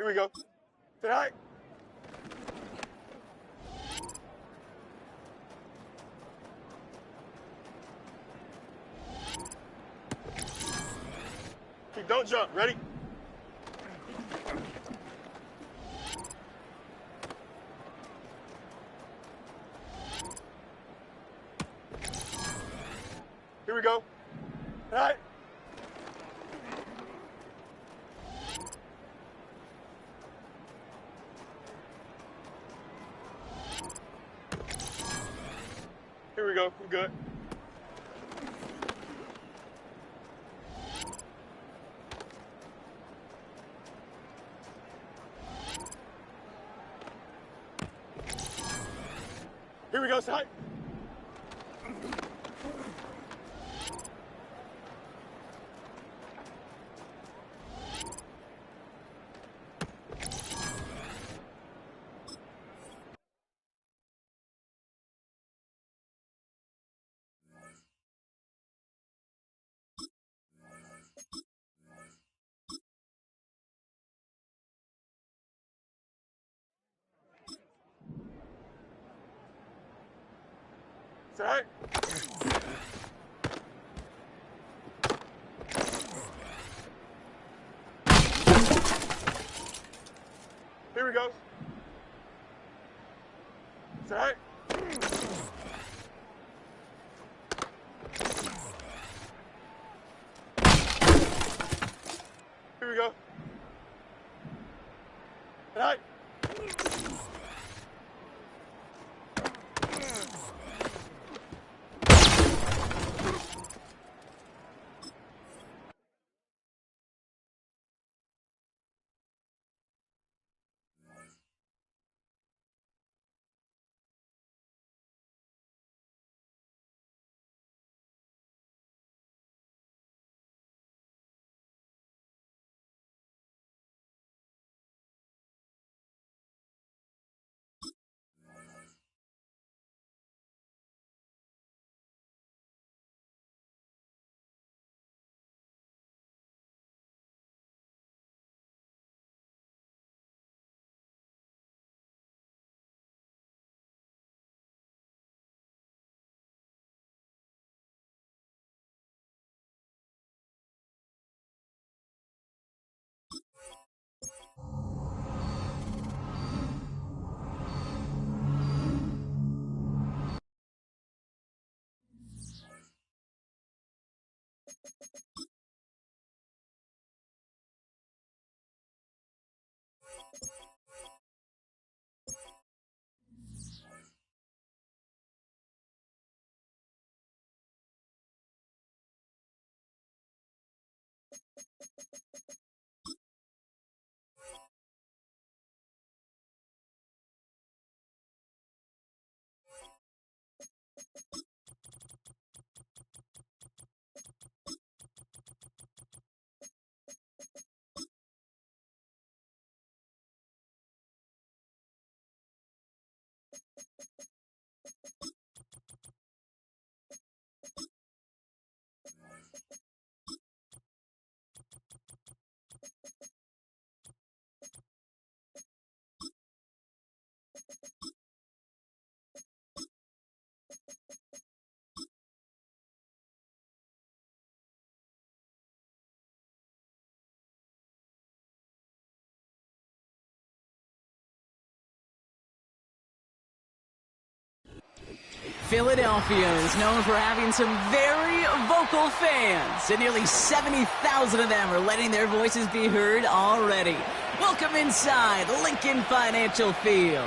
Here we go. Tonight. Don't jump. Ready? Here we go. All right. Here we go. We're good. Here we go, side. Side. Here we go. Side. Here we go. Side. Philadelphia is known for having some very vocal fans, and nearly 70,000 of them are letting their voices be heard already. Welcome inside Lincoln Financial Field.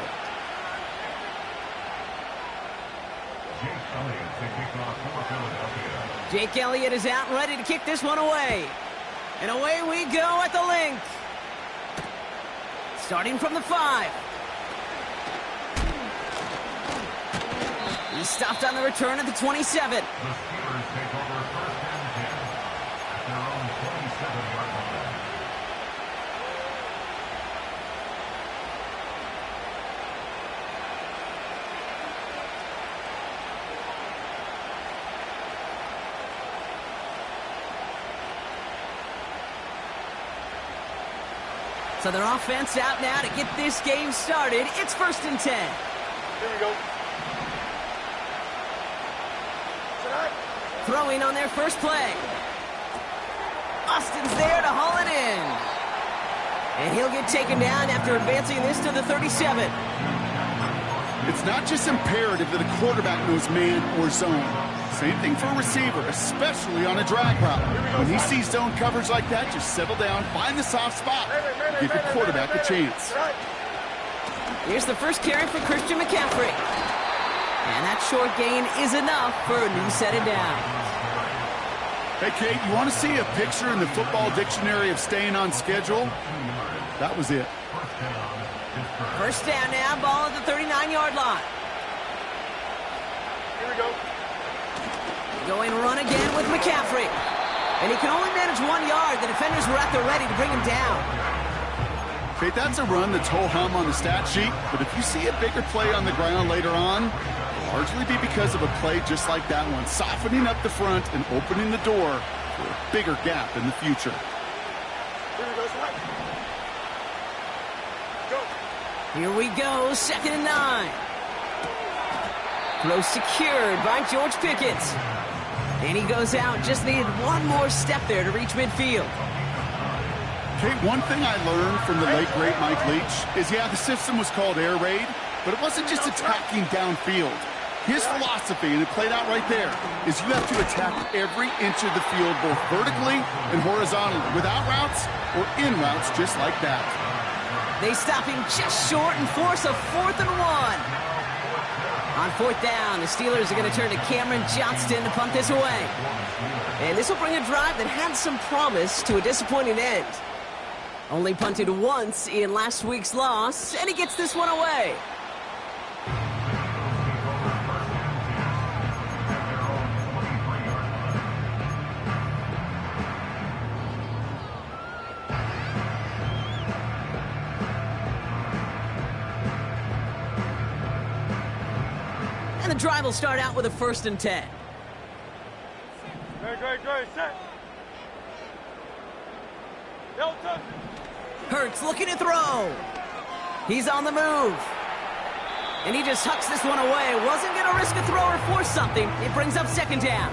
Jake Elliott is out and ready to kick this one away. And away we go at the link. Starting from the 5. He stopped on the return at the 27. The Steelers take over first and 10 at their own 27-yard line. So their offense out now to get this game started. It's 1st and 10. Here we go. Set. Throwing on their first play. Austin's there to haul it in. And he'll get taken down after advancing this to the 37. It's not just imperative that a quarterback knows man or zone. Same thing for a receiver, especially on a drag route. When he sees zone coverage like that, just settle down, find the soft spot, give your quarterback a chance. Here's the first carry for Christian McCaffrey. And that short gain is enough for a new set of downs. Hey, Kate, you want to see a picture in the football dictionary of staying on schedule? That was it. First down now, ball at the 39-yard line. Here we go. Going run again with McCaffrey. And he can only manage 1 yard. The defenders were at the ready to bring him down. Kate, that's a run that's ho-hum on the stat sheet, but if you see a bigger play on the ground later on, it'll largely be because of a play just like that one, softening up the front and opening the door for a bigger gap in the future. Here we go. Set. Go. Here we go, 2nd and 9. Throw secured by George Pickett. And he goes out, just needed one more step there to reach midfield. Kate, one thing I learned from the late, great Mike Leach is, yeah, the system was called air raid, but it wasn't just attacking downfield. His philosophy, and it played out right there, is you have to attack every inch of the field, both vertically and horizontally, without routes or in routes just like that. They stop him just short and force a 4th and 1. On 4th down, the Steelers are going to turn to Cameron Johnston to punt this away. And this will bring a drive that had some promise to a disappointing end. Only punted once in last week's loss, and he gets this one away. And the drive will start out with a 1st and 10. Great. Set. Delta. Hurts looking to throw. He's on the move. And he just hucks this one away. Wasn't going to risk a throw or force something. It brings up 2nd down.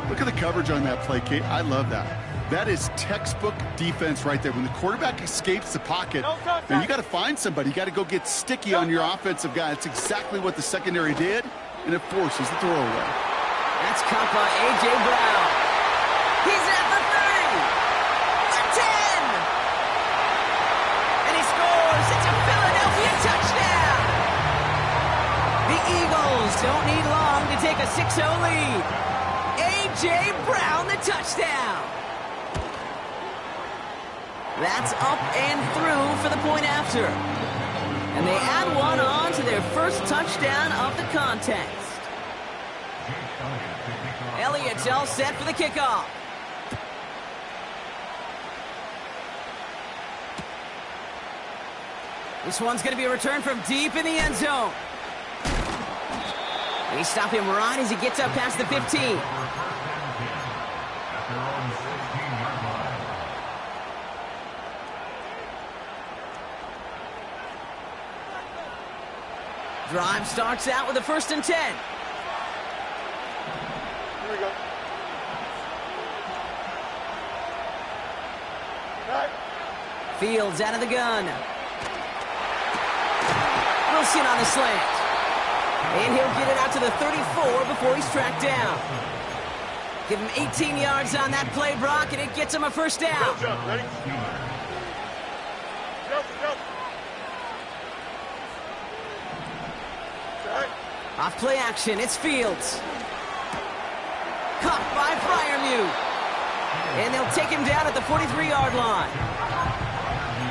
Look at the coverage on that play, Kate. I love that. That is textbook defense right there. When the quarterback escapes the pocket, then you got to find somebody. You got to go get sticky on your offensive guy. That's exactly what the secondary did, and it forces the throw away. That's caught by A.J. Brown. He's at the 30. The 10. And he scores. It's a Philadelphia touchdown. The Eagles don't need long to take a 6-0 lead. A.J. Brown, the touchdown. That's up and through for the point after. And they add one on to their first touchdown of the contest. Elliott's all set for the kickoff. This one's going to be a return from deep in the end zone. And he stopped him right as he gets up past the 15. Drive starts out with a 1st and 10. Here we go. Right. Fields out of the gun. Wilson on the slant. And he'll get it out to the 34 before he's tracked down. Give him 18 yards on that play, Brock, and it gets him a 1st down. Jump. Ready? Jump. Set. Off play action, it's Fields. Caught by Freiermuth. And they'll take him down at the 43-yard line.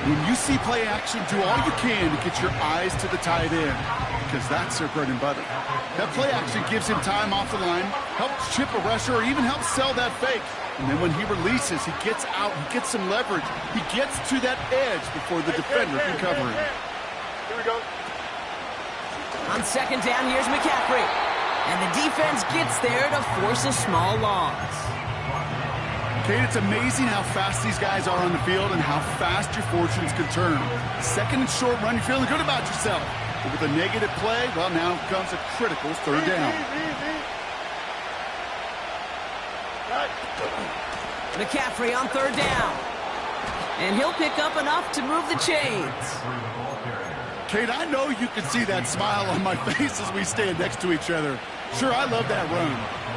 When you see play action, do all you can to get your eyes to the tight end, because that's their bread and butter. That play action gives him time off the line, helps chip a rusher, or even helps sell that fake. And then when he releases, he gets out, he gets some leverage. He gets to that edge before the defender can cover him. Here we go. On 2nd down, here's McCaffrey. And the defense gets there to force a small loss. Kate, it's amazing how fast these guys are on the field and how fast your fortunes can turn. Second and short run, you're feeling good about yourself. But with a negative play, well, now comes a critical third down. McCaffrey on third down. And he'll pick up enough to move the chains. Kate, I know you can see that smile on my face as we stand next to each other. Sure, I love that run.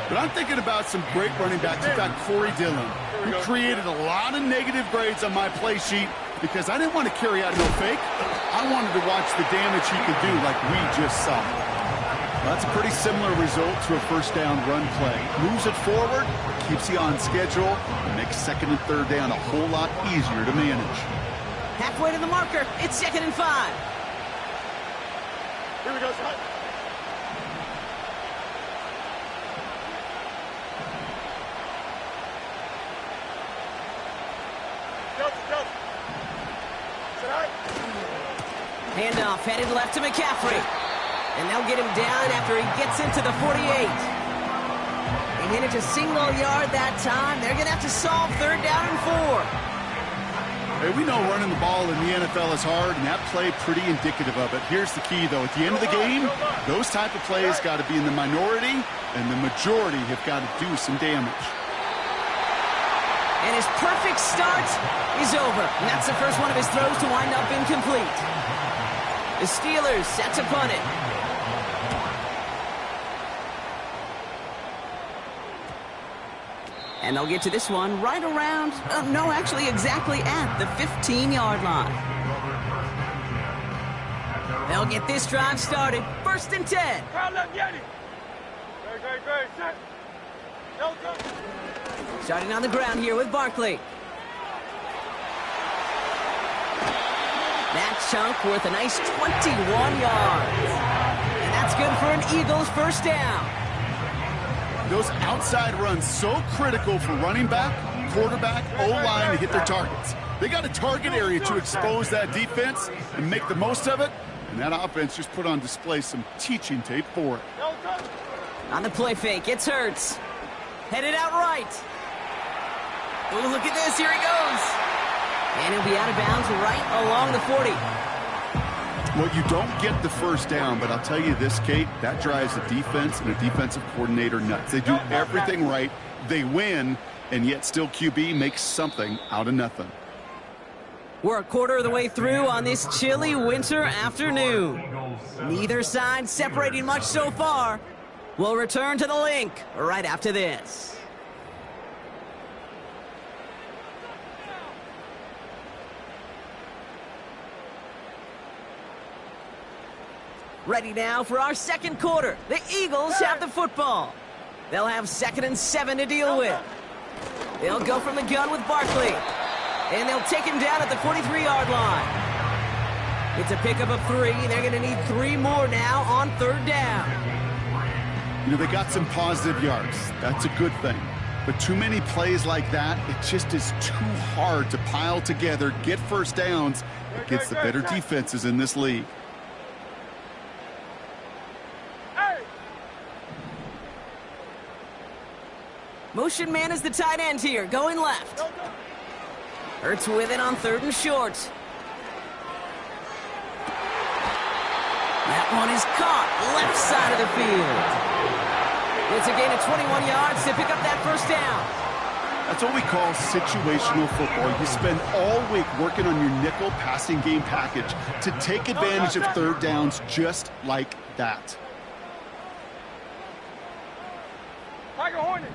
But I'm thinking about some great running backs. You've got Corey Dillon, who created a lot of negative grades on my play sheet because I didn't want to carry out no fake. I wanted to watch the damage he could do like we just saw. Well, that's a pretty similar result to a first down run play. Moves it forward, keeps you on schedule, and makes second and third down a whole lot easier to manage. Halfway to the marker, it's 2nd and 5. Here we go, son. Handoff headed left to McCaffrey. And they'll get him down after he gets into the 48. He managed a single yard that time. They're going to have to solve third down and 4. Hey, we know running the ball in the NFL is hard, and that play pretty indicative of it. Here's the key, though. At the end of the game, those type of plays got to be in the minority, and the majority have got to do some damage. And his perfect start is over. And that's the first one of his throws to wind up incomplete. The Steelers set to punt it. And they'll get to this one right around, no, actually exactly at the 15-yard line. They'll get this drive started. 1st and 10. Crowd left, Yeti. Great. Set. No, go. Starting on the ground here with Barkley. That chunk worth a nice 21 yards. And that's good for an Eagles first down. Those outside runs so critical for running back, quarterback, O-line to hit their targets. They got a target area to expose that defense and make the most of it. And that offense just put on display some teaching tape for it. On the play fake, it's Hurts. Headed out right. Oh, look at this. Here he goes. And he'll be out of bounds right along the 40. Well, you don't get the first down, but I'll tell you this, Kate, that drives the defense and a defensive coordinator nuts. They do everything right. They win, and yet still QB makes something out of nothing. We're a quarter of the way through on this chilly winter afternoon. Neither side separating much so far. We'll return to the link right after this. Ready now for our second quarter. The Eagles have the football. They'll have 2nd and 7 to deal with. They'll go from the gun with Barkley. And they'll take him down at the 43-yard line. It's a pickup of 3. They're going to need 3 more now on third down. You know, they got some positive yards. That's a good thing. But too many plays like that, it just is too hard to pile together, get first downs against the better defenses in this league. Motion man is the tight end here, going left. Hurts with it on 3rd and short. That one is caught left side of the field. It's a gain of 21 yards to pick up that first down. That's what we call situational football. You spend all week working on your nickel passing game package to take advantage of third downs just like that. Tiger Hornet.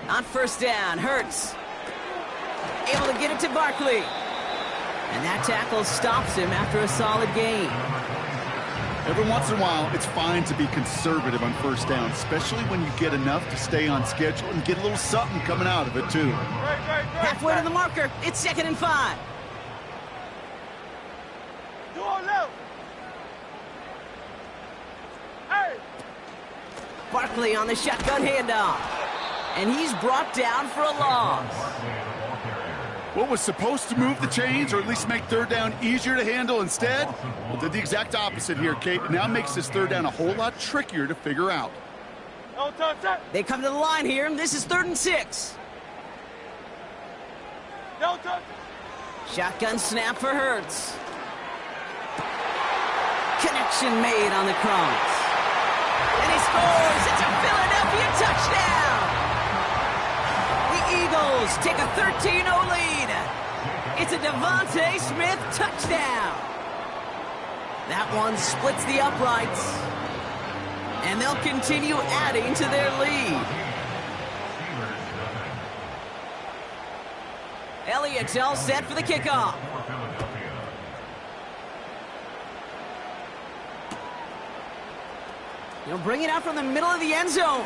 On first down, Hurts able to get it to Barkley. And that tackle stops him after a solid gain. Every once in a while, it's fine to be conservative on first down, especially when you get enough to stay on schedule and get a little something coming out of it, too. Halfway to the marker, it's 2nd and 5. Do on left. Hey. Barkley on the shotgun handoff. And he's brought down for a loss. What was supposed to move the chains, or at least make third down easier to handle instead? Well, did the exact opposite here, Kate. It now makes this third down a whole lot trickier to figure out. No touch, set. They come to the line here. This is 3rd and 6. No touch. Shotgun snap for Hurts. Connection made on the cross. And he scores. It's a Philadelphia touchdown. The Eagles take a 13-0 lead. It's a Devontae Smith touchdown. That one splits the uprights. And they'll continue adding to their lead. Elliott's all set for the kickoff. He'll bring it out from the middle of the end zone.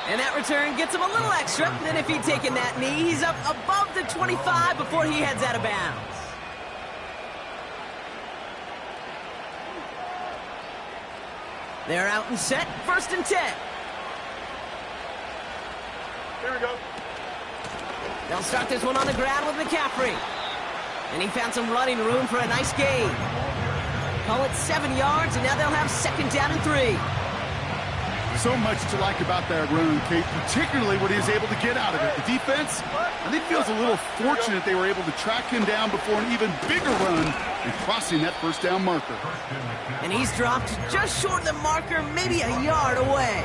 And that return gets him a little extra. Then if he'd taken that knee, he's up above the 25 before he heads out of bounds. They're out and set. 1st and 10. Here we go. They'll start this one on the ground with McCaffrey. And he found some running room for a nice gain. Call it 7 yards, and now they'll have 2nd down and 3. So much to like about that run, Kate, particularly what he was able to get out of it. The defense, I think, feels a little fortunate they were able to track him down before an even bigger run and crossing that 1st down marker. And he's dropped just short of the marker, maybe a yard away.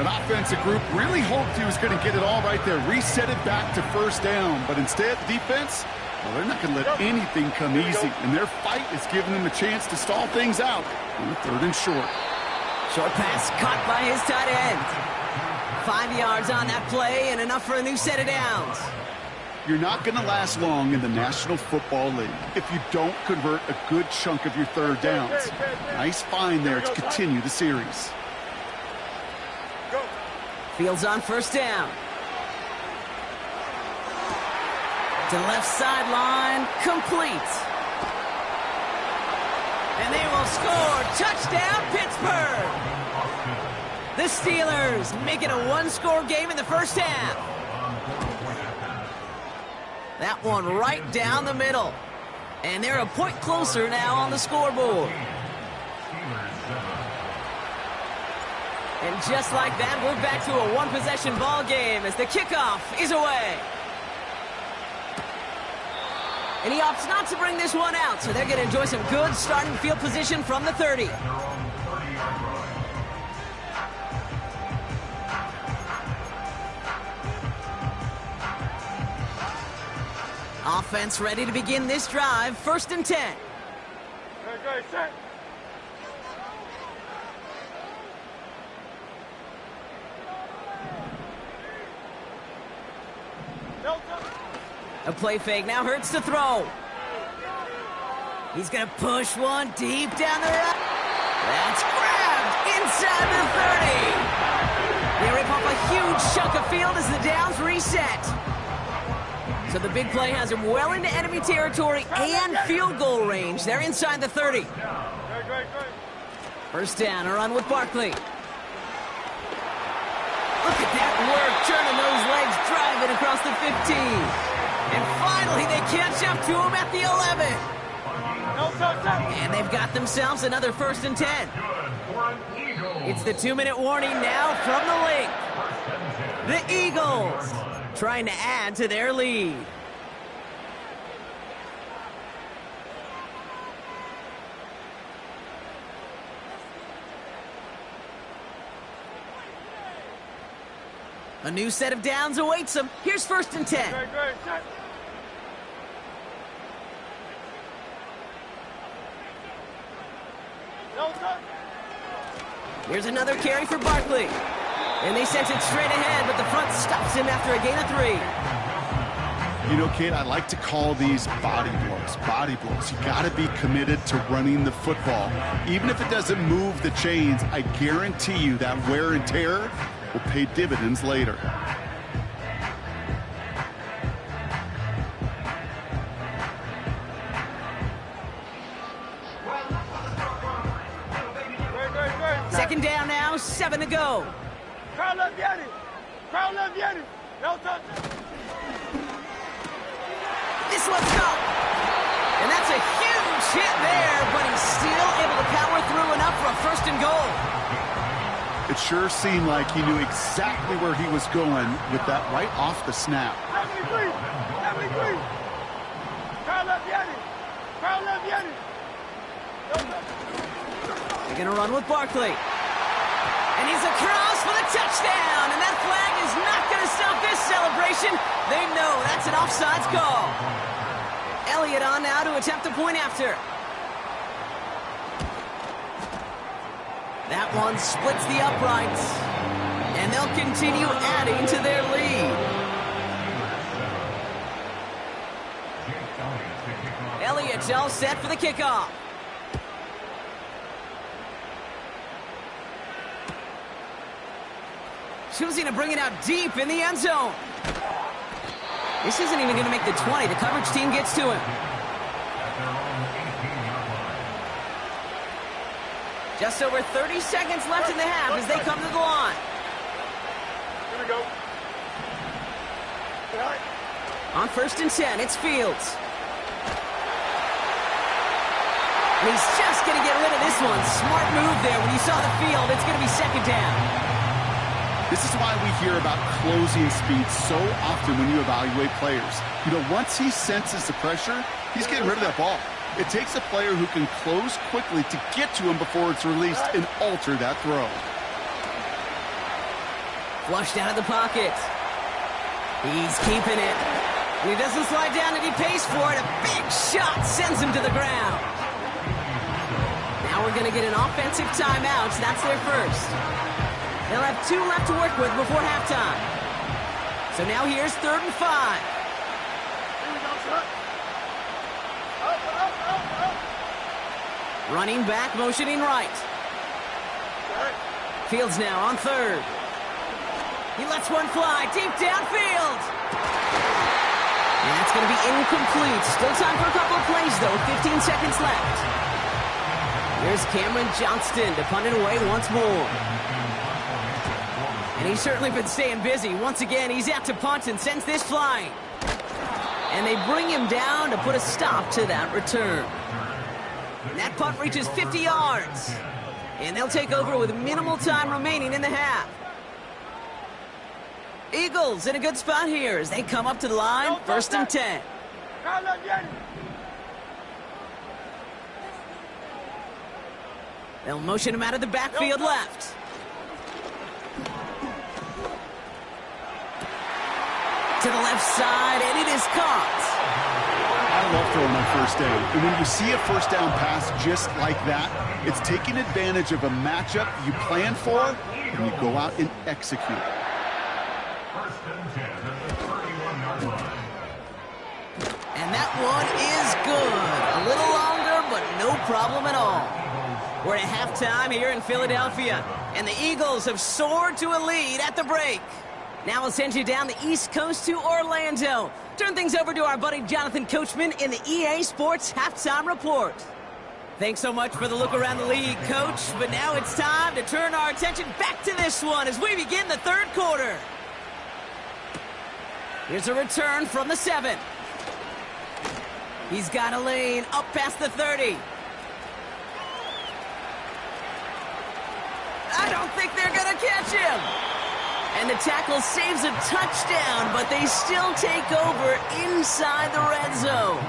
That offensive group really hoped he was going to get it all right there, reset it back to 1st down. But instead, the defense, well, they're not going to let anything come easy. And their fight is giving them a chance to stall things out on the 3rd and short. Short pass caught by his tight end. 5 yards on that play and enough for a new set of downs. You're not going to last long in the National Football League if you don't convert a good chunk of your 3rd downs. Nice find there to continue the series. Fields on 1st down. To left sideline, complete. And they will score. Touchdown, Pittsburgh. The Steelers make it a 1-score game in the 1st half. That one right down the middle. And they're a point closer now on the scoreboard. And just like that, we're back to a 1-possession ball game as the kickoff is away. And he opts not to bring this one out, so they're going to enjoy some good starting field position from the 30. Offense ready to begin this drive. 1st and 10. Okay, set. No touch. A play fake, now Hurts to throw. He's going to push one deep down the right. That's grabbed inside the 30. They rip off a huge chunk of field as the downs reset. So the big play has him well into enemy territory and field goal range. They're inside the 30. Great. 1st down, a run with Barkley. Look at that work, turning those legs, driving across the 15. And finally, they catch up to him at the 11. No touch, set. And they've got themselves another 1st and 10. It's the 2-minute warning now from the link. The Eagles trying to add to their lead. A new set of downs awaits them. Here's 1st and 10. Great, set. No touch. Here's another carry for Barkley. And they sent it straight ahead, but the front stops him after a gain of 3. You know, Kate, I like to call these body blows. Body blows. You got to be committed to running the football. Even if it doesn't move the chains, I guarantee you that wear and tear will pay dividends later. Great. 2nd down now, 7 to go. Crowd left Yeti. Crowd left Yeti. No touch. This one's go. And that's a huge hit there, but he's still able to power through enough for a first and goal. It sure seemed like he knew exactly where he was going with that right off the snap. They're going to run with Barkley. And he's across for the touchdown. And that flag is not going to stop this celebration. They know that's an offsides call. Elliott on now to attempt a point after. That one splits the uprights. And they'll continue adding to their lead. Elliott's all set for the kickoff. Choosing to bring it out deep in the end zone. This isn't even going to make the 20. The coverage team gets to him. Just over 30 seconds left in the half as they come to the line. Here we go. On 1st and 10, it's Fields. And he's just going to get rid of this one. Smart move there. When you saw the field, it's going to be 2nd down. This is why we hear about closing speed so often when you evaluate players. You know, once he senses the pressure, he's getting rid of that ball. It takes a player who can close quickly to get to him before it's released and alter that throw. Flushed out of the pocket. He's keeping it. And he doesn't slide down and he pays for it. A big shot sends him to the ground. Now we're going to get an offensive timeout. That's their first. They'll have 2 left to work with before halftime. So now here's 3rd and 5. Here we go, son. Up. Running back, motioning right. Fields now on 3rd. He lets one fly deep downfield. And that's going to be incomplete. Still time for a couple of plays, though. 15 seconds left. Here's Cameron Johnston to punt it away once more. And he's certainly been staying busy. Once again, he's out to punt and sends this flying. And they bring him down to put a stop to that return. And that punt reaches 50 yards. And they'll take over with minimal time remaining in the half. Eagles in a good spot here as they come up to the line. 1st and 10. They'll motion him out of the backfield left. To the left side, and it is caught. I love throwing on 1st down. And when you see a 1st down pass just like that, it's taking advantage of a matchup you plan for, and you go out and execute. 1st and 10 at the 31-yard line. And that one is good. A little longer, but no problem at all. We're at halftime here in Philadelphia, and the Eagles have soared to a lead at the break. Now we'll send you down the East Coast to Orlando. Turn things over to our buddy Jonathan Coachman in the EA Sports Halftime Report. Thanks so much for the look around the league, Coach. But now it's time to turn our attention back to this one as we begin the 3rd quarter. Here's a return from the 7. He's got a lane up past the 30. I don't think they're going to catch him. And the tackle saves a touchdown, but they still take over inside the red zone.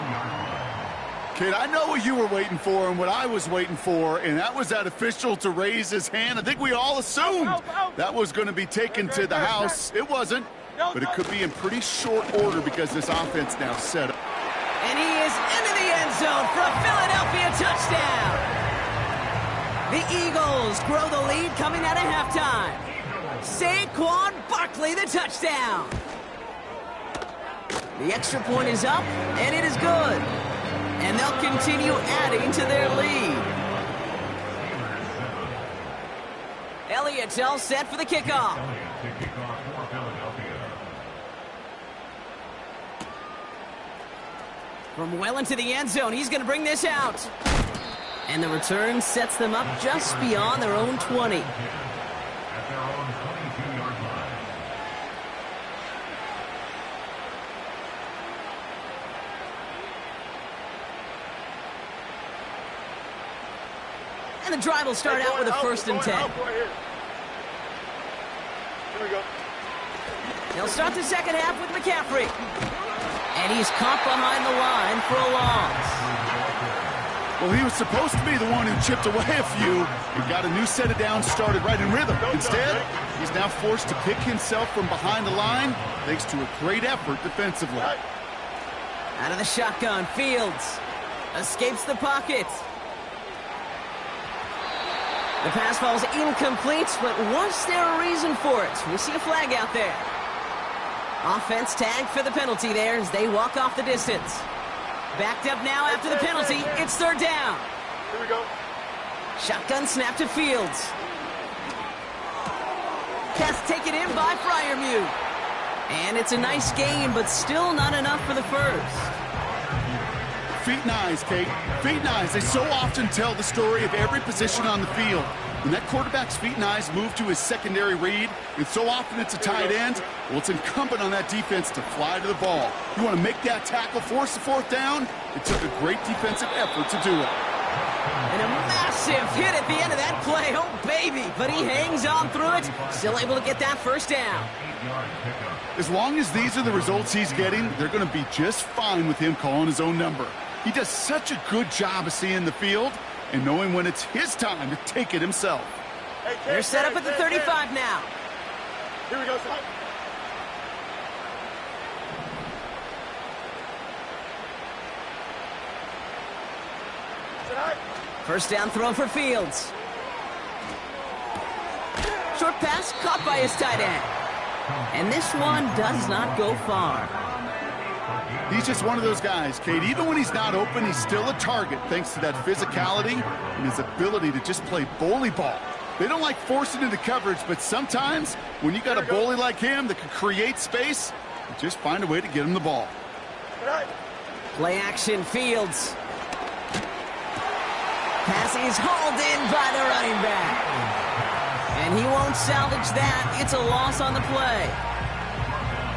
Kid, I know what you were waiting for and what I was waiting for, and that was that official to raise his hand. I think we all assumed that was going to be taken to the house. It wasn't, but it could be in pretty short order because this offense now set up. And he is into the end zone for a Philadelphia touchdown. The Eagles grow the lead coming out of halftime. Saquon Barkley, the touchdown. The extra point is up, and it is good. And they'll continue adding to their lead. Elliott's all set for the kickoff. From well into the end zone, he's going to bring this out. And the return sets them up just beyond their own 20. And the drive will start out with a 1st and 10. Here we go. They'll start the second half with McCaffrey. And he's caught behind the line for a loss. Well, he was supposed to be the one who chipped away a few and got a new set of downs started right in rhythm. Instead, he's now forced to pick himself from behind the line thanks to a great effort defensively. Out of the shotgun, Fields escapes the pocket. The pass falls incomplete, but was there a reason for it? We see a flag out there. Offense tagged for the penalty there as they walk off the distance. Backed up now after the penalty. It's 3rd down. Here we go. Shotgun snap to Fields. Pass taken in by Freiermuth. And it's a nice game, but still not enough for the first. Feet and eyes, Kate. Feet and eyes. They so often tell the story of every position on the field. When that quarterback's feet and eyes move to his secondary read, and so often it's a tight end, well, it's incumbent on that defense to fly to the ball. You want to make that tackle, force the 4th down? It took a great defensive effort to do it. And a massive hit at the end of that play. Oh, baby. But he hangs on through it. Still able to get that 1st down. As long as these are the results he's getting, they're going to be just fine with him calling his own number. He does such a good job of seeing the field and knowing when it's his time to take it himself. Hey, They're set up at the 35 now. Here we go, son. Tonight. 1st down throw for Fields. Short pass caught by his tight end. And this one does not go far. He's just one of those guys, Kate. Even when he's not open, he's still a target thanks to that physicality and his ability to just play bully ball. They don't like forcing into coverage, but sometimes when you got a bully like him that can create space, you just find a way to get him the ball. Play action, Fields. Pass is hauled in by the running back. And he won't salvage that. It's a loss on the play.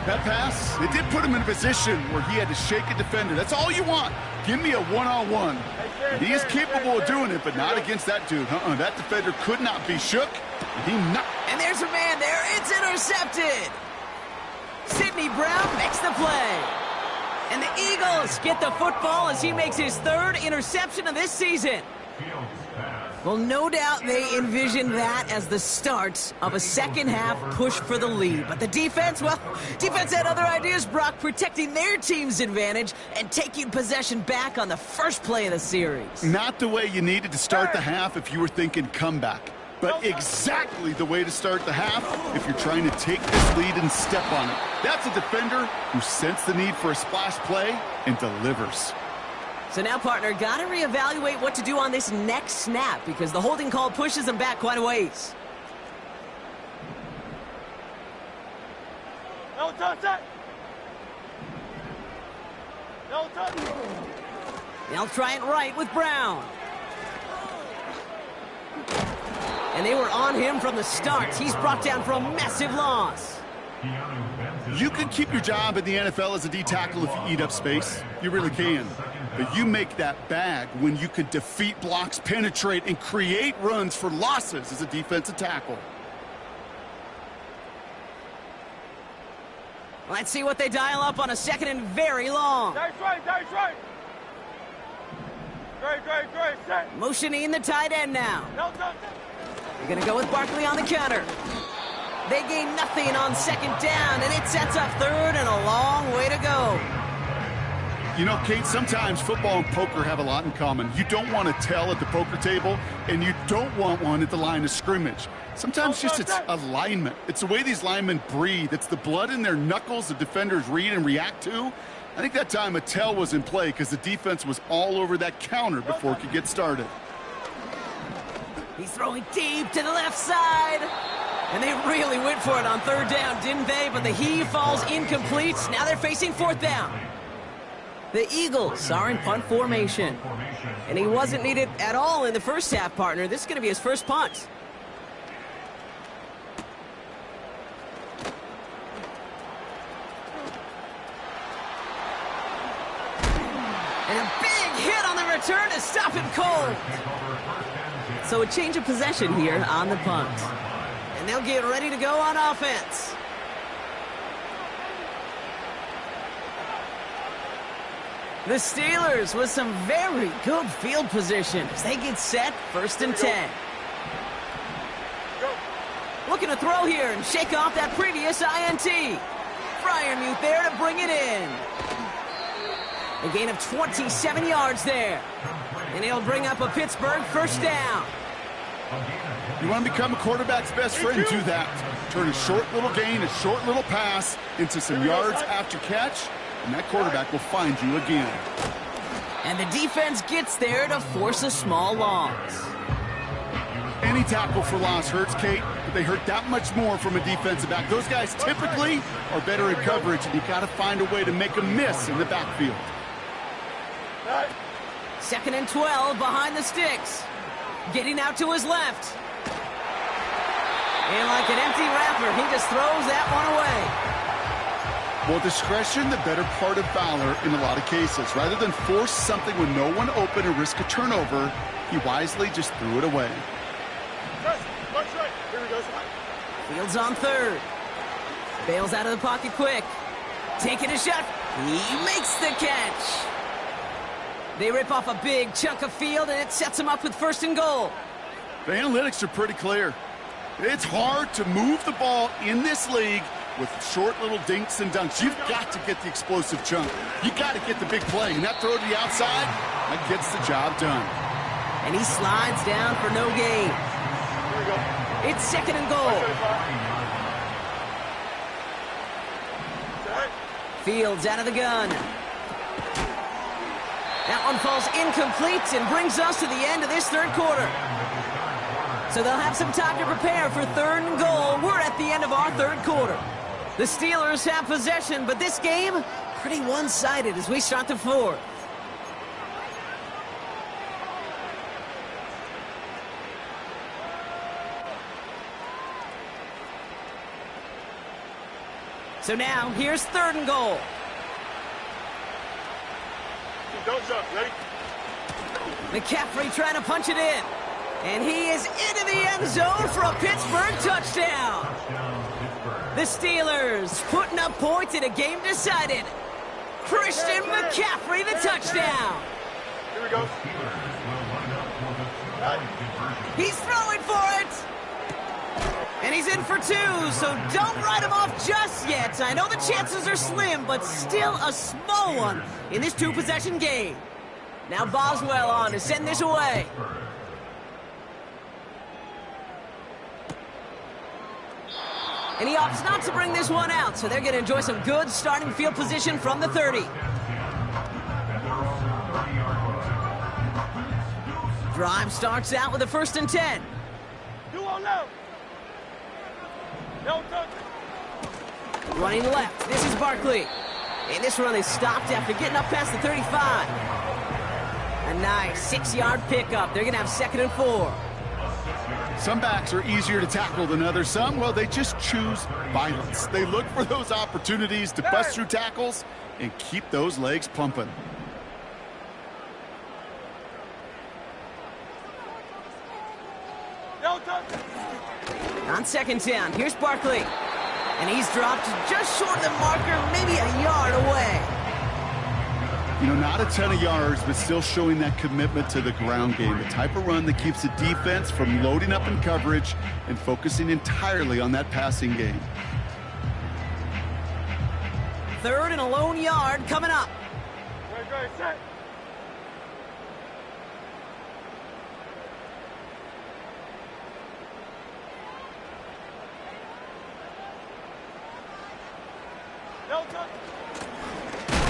That pass, it did put him in a position where he had to shake a defender. That's all you want. Give me a one-on-one. He is capable of doing it, but not against that dude. That defender could not be shook. And there's a man there. It's intercepted. Sidney Brown makes the play. And the Eagles get the football as he makes his 3rd interception of this season. Well, no doubt they envisioned that as the start of a second half push for the lead. But the defense had other ideas, Brock, protecting their team's advantage and taking possession back on the first play of the series. Not the way you needed to start the half if you were thinking comeback, but exactly the way to start the half if you're trying to take this lead and step on it. That's a defender who sensed the need for a splash play and delivers. So now, partner, got to reevaluate what to do on this next snap because the holding call pushes them back quite a ways. No touch it. No touch. They'll try it right with Brown. And they were on him from the start. He's brought down for a massive loss. You can keep your job in the NFL as a D tackle if you eat up space. You really can. But you make that bag when you can defeat blocks, penetrate, and create runs for losses as a defensive tackle. Let's see what they dial up on a 2nd and very long. That's right, that's right. Great, set. Motioning the tight end now. No touch. They're going to go with Barkley on the counter. They gain nothing on 2nd down, and it sets up 3rd and a long way to go. You know, Kate, sometimes football and poker have a lot in common. You don't want to tell at the poker table, and you don't want one at the line of scrimmage. Sometimes just it's alignment. It's the way these linemen breathe. It's the blood in their knuckles the defenders read and react to. I think that time a tell was in play because the defense was all over that counter before it could get started. He's throwing deep to the left side. And they really went for it on 3rd down, didn't they? But the heave falls incomplete. Now they're facing 4th down. The Eagles are in punt formation. And he wasn't needed at all in the first half, partner. This is going to be his first punt. And a big hit on the return to stop him cold. So a change of possession here on the punt. And they'll get ready to go on offense. The Steelers with some very good field position as they get set, 1st and 10. Looking to throw here and shake off that previous INT. Freiermuth there to bring it in. A gain of 27 yards there. And he'll bring up a Pittsburgh 1st down. You want to become a quarterback's best friend, do that. Turn a short little gain, a short little pass into some yards after catch, and that quarterback will find you again. And the defense gets there to force a small loss. Any tackle for loss hurts, Kate, but they hurt that much more from a defensive back. Those guys typically are better in coverage, and you got to find a way to make a miss in the backfield. 2nd and 12 behind the sticks. Getting out to his left. And like an empty wrapper, he just throws that one away. Well, discretion, the better part of valor in a lot of cases. Rather than force something with no one open and risk a turnover, he wisely just threw it away. Fields on 3rd. Bails out of the pocket quick. Taking a shot. He makes the catch. They rip off a big chunk of field, and it sets them up with 1st and goal. The analytics are pretty clear. It's hard to move the ball in this league with short little dinks and dunks. You've got to get the explosive chunk. You got to get the big play, and that throw to the outside, that gets the job done. And he slides down for no gain. It's 2nd and goal. Fields out of the gun. That one falls incomplete and brings us to the end of this 3rd quarter. So they'll have some time to prepare for 3rd and goal. We're at the end of our 3rd quarter. The Steelers have possession, but this game, pretty one-sided as we start the 4th. So now, here's 3rd and goal. Don't jump, ready? McCaffrey trying to punch it in. And he is into the end zone for a Pittsburgh touchdown. The Steelers putting up points in a game decided. Christian McCaffrey, the touchdown. Here we go. He's throwing for it. And he's in for 2, so don't write him off just yet. I know the chances are slim, but still a small one in this 2-possession game. Now Boswell on to send this away. And he opts not to bring this one out, so they're going to enjoy some good starting field position from the 30. Drive starts out with a 1st and 10. You won't know. No touch. Running left, this is Barkley. And this run is stopped after getting up past the 35. A nice 6-yard pickup. They're going to have 2nd and 4. Some backs are easier to tackle than others. Some, well, they just choose violence. They look for those opportunities to bust through tackles and keep those legs pumping. No touch. On 2nd down, here's Barkley. And he's dropped just short of the marker, maybe a yard away. You know, not a ton of yards, but still showing that commitment to the ground game. The type of run that keeps the defense from loading up in coverage and focusing entirely on that passing game. 3rd and a lone yard coming up. Right, set. No touch.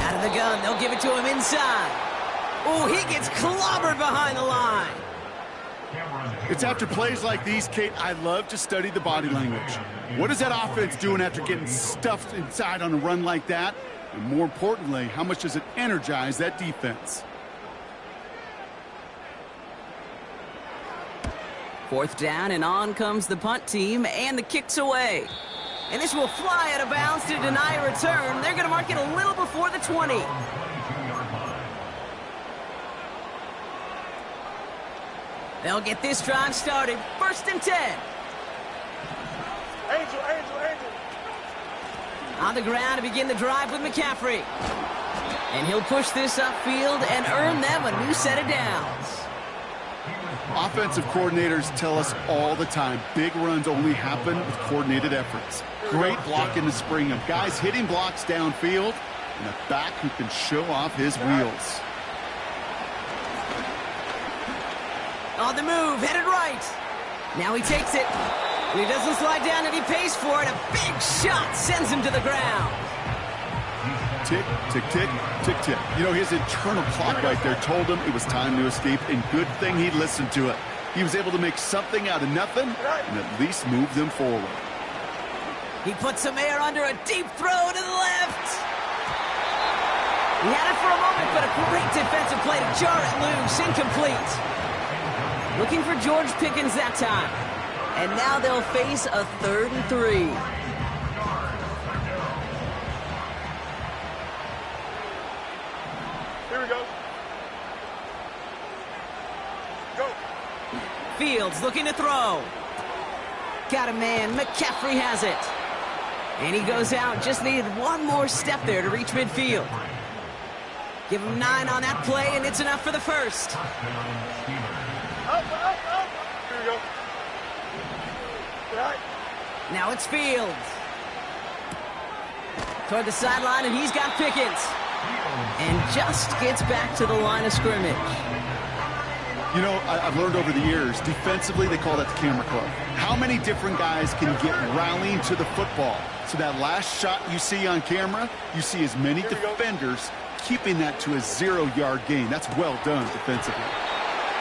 Out of the gun, they'll give it to him inside. Oh, he gets clobbered behind the line. It's after plays like these, Kate, I love to study the body language. What is that offense doing after getting stuffed inside on a run like that? And more importantly, how much does it energize that defense? 4th down, and on comes the punt team, and the kick's away. And this will fly out of bounds to deny a return. They're going to mark it a little before the 20. They'll get this drive started. 1st and 10. Angel, Angel, Angel. On the ground to begin the drive with McCaffrey. And he'll push this upfield and earn them a new set of downs. Offensive coordinators tell us all the time, big runs only happen with coordinated efforts. Great block in the spring of guys hitting blocks downfield and a back who can show off his wheels. On the move, headed right. Now he takes it. And he doesn't slide down and he pays for it. A big shot sends him to the ground. Tick, tick, tick, tick, tick. You know, his internal clock right there told him it was time to escape, and good thing he listened to it. He was able to make something out of nothing and at least move them forward. He puts some air under a deep throw to the left. He had it for a moment, but a great defensive play to jar it loose. Incomplete. Looking for George Pickens that time. And now they'll face a 3rd and 3. Here we go. Go. Fields looking to throw. Got a man. McCaffrey has it. And he goes out. Just needed one more step there to reach midfield. Give him 9 on that play, and it's enough for the first. Up, up, up. Here we go. Right. Now it's Fields. Toward the sideline, and he's got Pickens. And just gets back to the line of scrimmage. You know, I've learned over the years, defensively, they call that the camera club. How many different guys can get rallying to the football? So that last shot you see on camera, you see as many defenders keeping that to a 0-yard gain. That's well done defensively.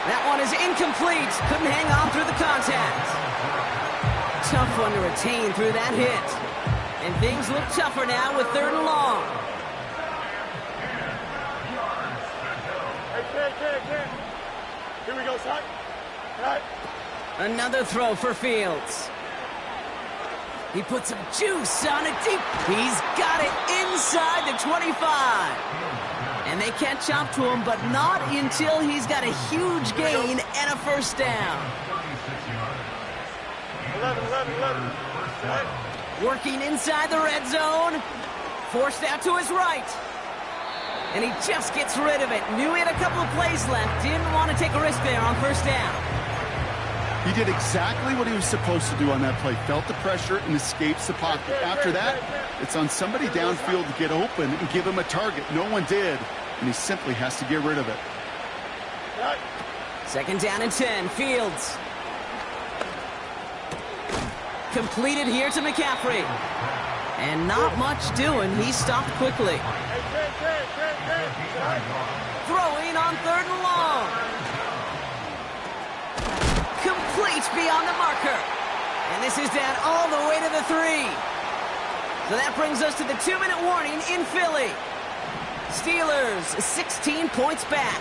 That one is incomplete. Couldn't hang on through the contact. Tough one to retain through that hit. And things look tougher now with 3rd and long. Hey, here we go, son. Right. Another throw for Fields. He puts some juice on it deep. He's got it inside the 25. And they catch up to him, but not until he's got a huge gain and a 1st down. 11. Right. Working inside the red zone. Forced out to his right. And he just gets rid of it. Knew he had a couple of plays left. Didn't want to take a risk there on 1st down. He did exactly what he was supposed to do on that play. Felt the pressure and escapes the pocket. After that, it's on somebody downfield to get open and give him a target. No one did, and he simply has to get rid of it. 2nd down and 10. Fields. Completed here to McCaffrey. And not much doing. He stopped quickly. Throwing on 3rd and long. Complete beyond the marker. And this is down all the way to the 3. So that brings us to the 2-minute warning in Philly. Steelers 16 points back.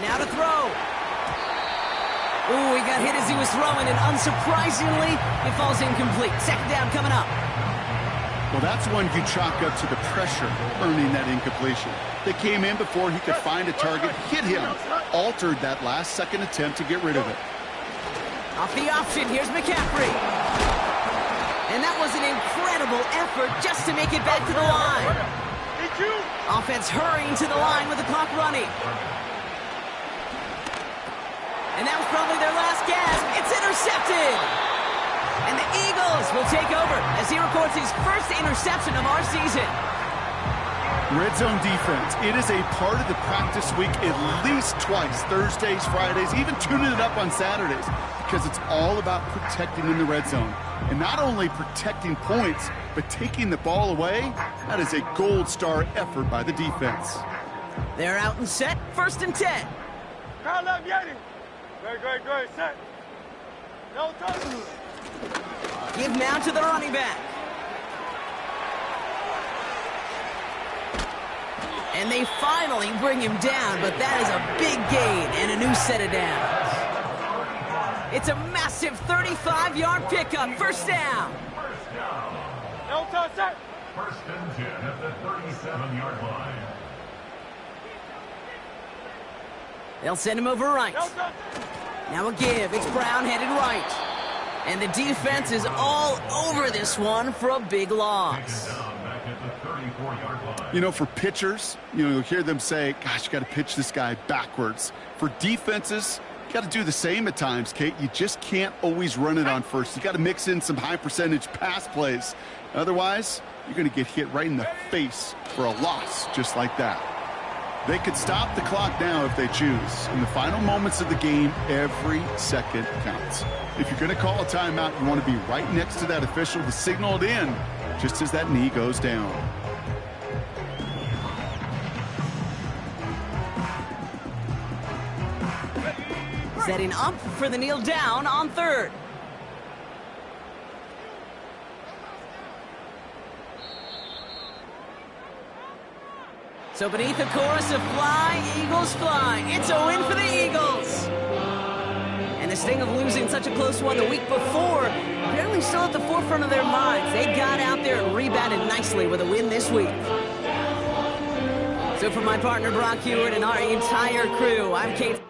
Now to throw. Ooh, he got hit as he was throwing, and unsurprisingly, it falls incomplete. 2nd down coming up. Well, that's one you chalk up to the pressure earning that incompletion. They came in before he could find a target, hit him, altered that last-second attempt to get rid of it. Off the option, here's McCaffrey. And that was an incredible effort just to make it back to the line. Offense hurrying to the line with the clock running. And that was probably their last gasp. It's intercepted. And the Eagles will take over as he records his 1st interception of our season. Red zone defense. It is a part of the practice week at least twice. Thursdays, Fridays, even tuning it up on Saturdays. Because it's all about protecting in the red zone. And not only protecting points, but taking the ball away. That is a gold star effort by the defense. They're out and set. 1st and 10. Call up Yeti. Great. Set. No touch. Give now to the running back. And they finally bring him down, but that is a big gain and a new set of downs. It's a massive 35-yard pickup. 1st down. No touch, set. 1st and 10 at the 37-yard line. They'll send him over right. Now a give. It's Brown headed right. And the defense is all over this one for a big loss. You know, for pitchers, you'll hear them say, gosh, you got to pitch this guy backwards. For defenses, you got to do the same at times, Kate. You just can't always run it on first. You got to mix in some high percentage pass plays. Otherwise, you're going to get hit right in the face for a loss just like that. They could stop the clock now if they choose. In the final moments of the game, every second counts. If you're going to call a timeout, you want to be right next to that official to signal it in just as that knee goes down. Setting up for the kneel down on third. So beneath a chorus of fly, Eagles fly. It's a win for the Eagles. And the sting of losing such a close one the week before, apparently still at the forefront of their minds. They got out there and rebounded nicely with a win this week. So for my partner Brock Hewitt and our entire crew, I'm Kate.